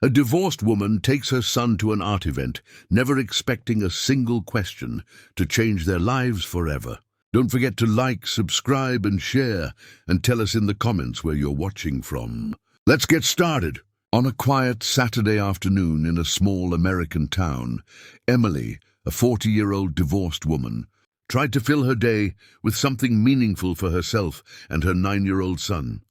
A divorced woman takes her son to an art event, never expecting a single question to change their lives forever. Don't forget to like, subscribe, and share, and tell us in the comments where you're watching from. Let's get started. On a quiet Saturday afternoon in a small American town, Emily, a 40-year-old divorced woman, tried to fill her day with something meaningful for herself and her 9-year-old son.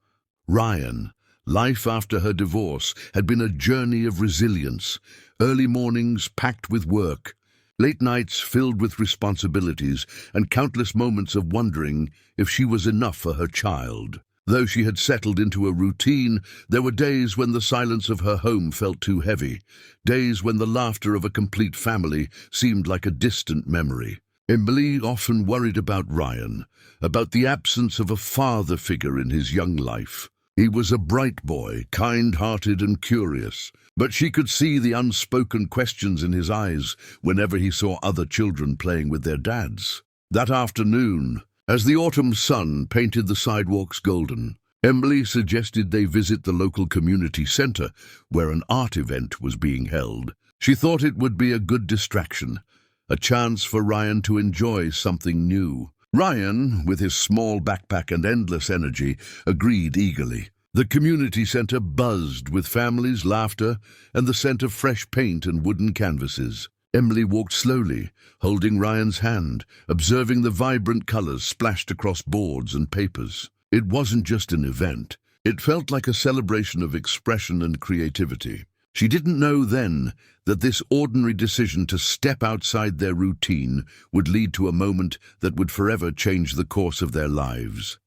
Ryan. Life after her divorce had been a journey of resilience, early mornings packed with work, late nights filled with responsibilities, and countless moments of wondering if she was enough for her child. Though she had settled into a routine, there were days when the silence of her home felt too heavy, days when the laughter of a complete family seemed like a distant memory. Emily often worried about Ryan, about the absence of a father figure in his young life. He was a bright boy, kind-hearted and curious, but she could see the unspoken questions in his eyes whenever he saw other children playing with their dads. That afternoon, as the autumn sun painted the sidewalks golden, Emily suggested they visit the local community center where an art event was being held. She thought it would be a good distraction, a chance for Ryan to enjoy something new. Ryan, with his small backpack and endless energy, agreed eagerly. The community center buzzed with families, laughter, and the scent of fresh paint and wooden canvases. Emily walked slowly, holding Ryan's hand, observing the vibrant colors splashed across boards and papers. It wasn't just an event. It felt like a celebration of expression and creativity. She didn't know then that this ordinary decision to step outside their routine would lead to a moment that would forever change the course of their lives.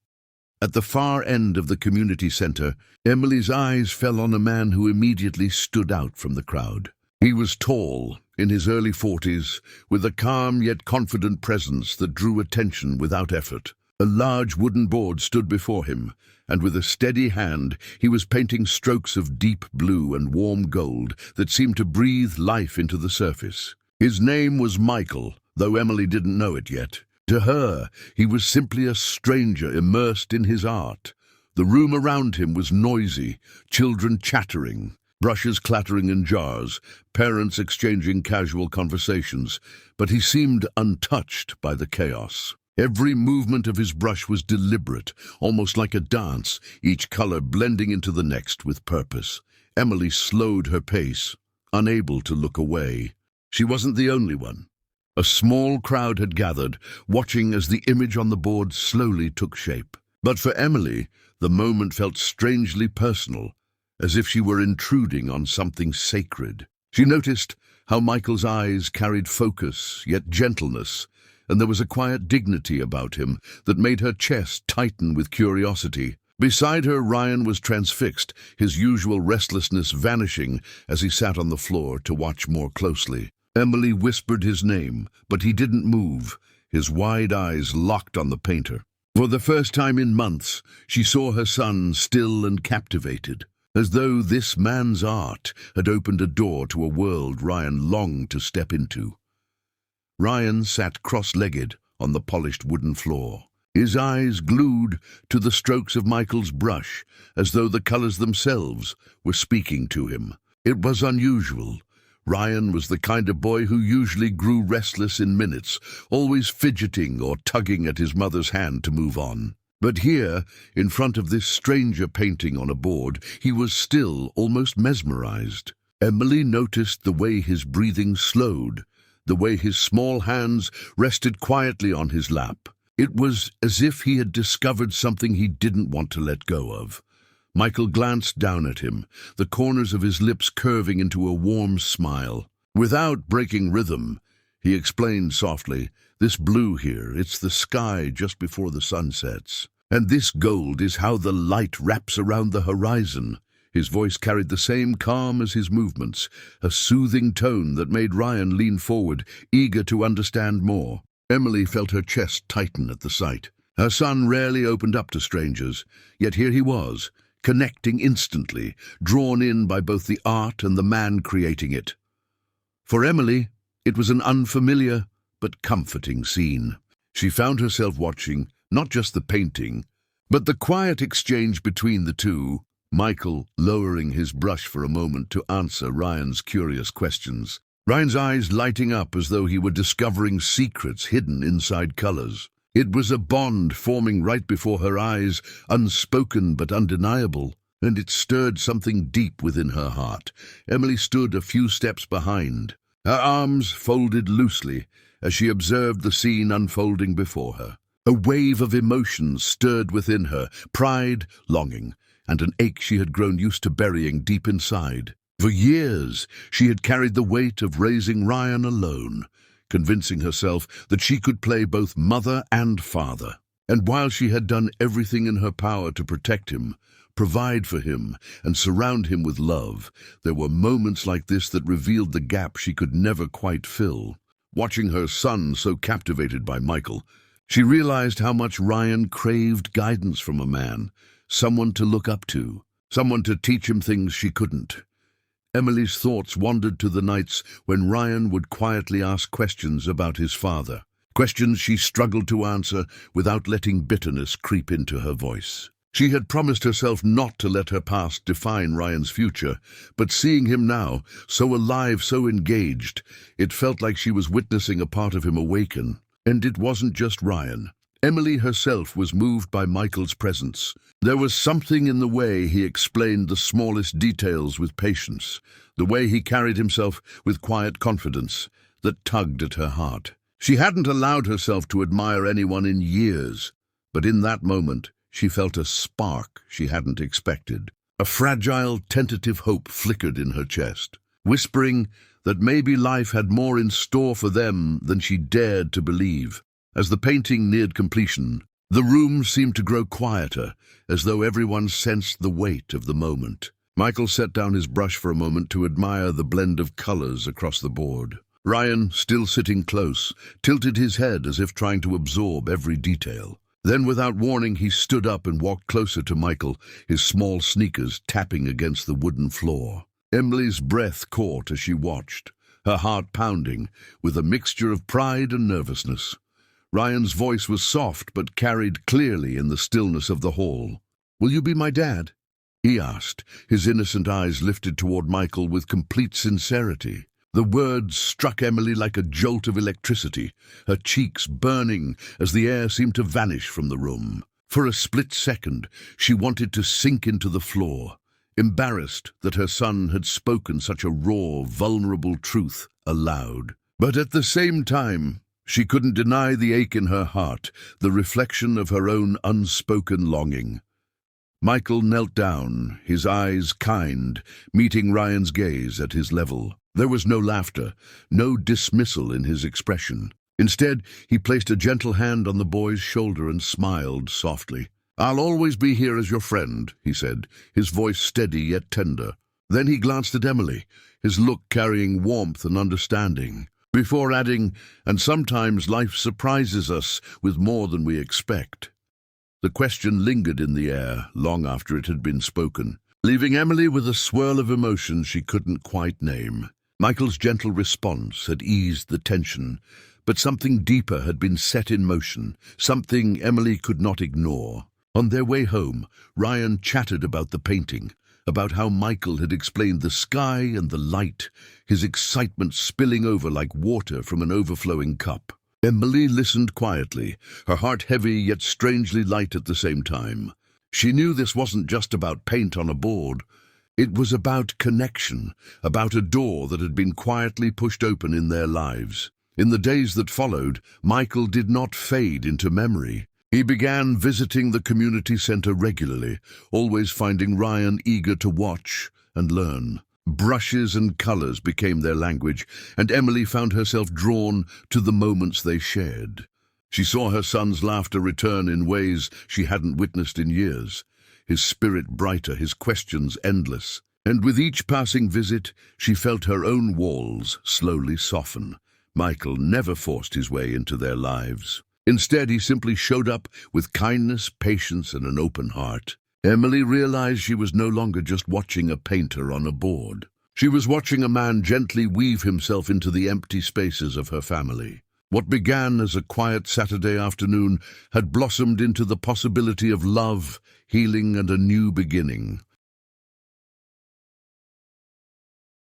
At the far end of the community center, Emily's eyes fell on a man who immediately stood out from the crowd. He was tall, in his early 40s, with a calm yet confident presence that drew attention without effort. A large wooden board stood before him, and with a steady hand he was painting strokes of deep blue and warm gold that seemed to breathe life into the surface. His name was Michael, though Emily didn't know it yet. To her, he was simply a stranger immersed in his art. The room around him was noisy, children chattering, brushes clattering in jars, parents exchanging casual conversations, but he seemed untouched by the chaos. Every movement of his brush was deliberate, almost like a dance, each color blending into the next with purpose. Emily slowed her pace, unable to look away. She wasn't the only one. A small crowd had gathered, watching as the image on the board slowly took shape. But for Emily, the moment felt strangely personal, as if she were intruding on something sacred. She noticed how Michael's eyes carried focus, yet gentleness, and there was a quiet dignity about him that made her chest tighten with curiosity. Beside her, Ryan was transfixed, his usual restlessness vanishing as he sat on the floor to watch more closely. Emily whispered his name, but he didn't move, his wide eyes locked on the painter. For the first time in months, she saw her son still and captivated, as though this man's art had opened a door to a world Ryan longed to step into. Ryan sat cross-legged on the polished wooden floor, his eyes glued to the strokes of Michael's brush, as though the colors themselves were speaking to him. It was unusual. Ryan was the kind of boy who usually grew restless in minutes, always fidgeting or tugging at his mother's hand to move on. But here, in front of this stranger painting on a board, he was still almost mesmerized. Emily noticed the way his breathing slowed, the way his small hands rested quietly on his lap. It was as if he had discovered something he didn't want to let go of. Michael glanced down at him, the corners of his lips curving into a warm smile. Without breaking rhythm, he explained softly, "This blue here, it's the sky just before the sun sets. And this gold is how the light wraps around the horizon." His voice carried the same calm as his movements, a soothing tone that made Ryan lean forward, eager to understand more. Emily felt her chest tighten at the sight. Her son rarely opened up to strangers, yet here he was, connecting instantly, drawn in by both the art and the man creating it. For Emily, it was an unfamiliar but comforting scene. She found herself watching not just the painting, but the quiet exchange between the two. Michael lowering his brush for a moment to answer Ryan's curious questions. Ryan's eyes lighting up as though he were discovering secrets hidden inside colors. It was a bond forming right before her eyes, unspoken but undeniable, and it stirred something deep within her heart. Emily stood a few steps behind, her arms folded loosely as she observed the scene unfolding before her. A wave of emotions stirred within her, pride, longing, and an ache she had grown used to burying deep inside. For years, she had carried the weight of raising Ryan alone, convincing herself that she could play both mother and father. And while she had done everything in her power to protect him, provide for him, and surround him with love, there were moments like this that revealed the gap she could never quite fill. Watching her son so captivated by Michael, she realized how much Ryan craved guidance from a man, someone to look up to, someone to teach him things she couldn't. Emily's thoughts wandered to the nights when Ryan would quietly ask questions about his father, questions she struggled to answer without letting bitterness creep into her voice. She had promised herself not to let her past define Ryan's future, but seeing him now, so alive, so engaged, it felt like she was witnessing a part of him awaken. And it wasn't just Ryan. Emily herself was moved by Michael's presence. There was something in the way he explained the smallest details with patience, the way he carried himself with quiet confidence, that tugged at her heart. She hadn't allowed herself to admire anyone in years, but in that moment she felt a spark she hadn't expected. A fragile, tentative hope flickered in her chest, whispering that maybe life had more in store for them than she dared to believe. As the painting neared completion, the room seemed to grow quieter, as though everyone sensed the weight of the moment. Michael set down his brush for a moment to admire the blend of colors across the board. Ryan, still sitting close, tilted his head as if trying to absorb every detail. Then, without warning, he stood up and walked closer to Michael, his small sneakers tapping against the wooden floor. Emily's breath caught as she watched, her heart pounding, with a mixture of pride and nervousness. Ryan's voice was soft but carried clearly in the stillness of the hall. "Will you be my dad?" he asked, his innocent eyes lifted toward Michael with complete sincerity. The words struck Emily like a jolt of electricity, her cheeks burning as the air seemed to vanish from the room. For a split second, she wanted to sink into the floor, embarrassed that her son had spoken such a raw, vulnerable truth aloud. But at the same time, she couldn't deny the ache in her heart, the reflection of her own unspoken longing. Michael knelt down, his eyes kind, meeting Ryan's gaze at his level. There was no laughter, no dismissal in his expression. Instead, he placed a gentle hand on the boy's shoulder and smiled softly. "I'll always be here as your friend," he said, his voice steady yet tender. Then he glanced at Emily, his look carrying warmth and understanding, before adding, "And sometimes life surprises us with more than we expect." The question lingered in the air long after it had been spoken, leaving Emily with a swirl of emotions she couldn't quite name. Michael's gentle response had eased the tension, but something deeper had been set in motion, something Emily could not ignore. On their way home, Ryan chatted about the painting, about how Michael had explained the sky and the light, his excitement spilling over like water from an overflowing cup. Emily listened quietly, her heart heavy yet strangely light at the same time. She knew this wasn't just about paint on a board. It was about connection, about a door that had been quietly pushed open in their lives. In the days that followed, Michael did not fade into memory. He began visiting the community center regularly, always finding Ryan eager to watch and learn. Brushes and colors became their language, and Emily found herself drawn to the moments they shared. She saw her son's laughter return in ways she hadn't witnessed in years, his spirit brighter, his questions endless. And with each passing visit, she felt her own walls slowly soften. Michael never forced his way into their lives. Instead, he simply showed up with kindness, patience, and an open heart. Emily realized she was no longer just watching a painter on a board. She was watching a man gently weave himself into the empty spaces of her family. What began as a quiet Saturday afternoon had blossomed into the possibility of love, healing, and a new beginning.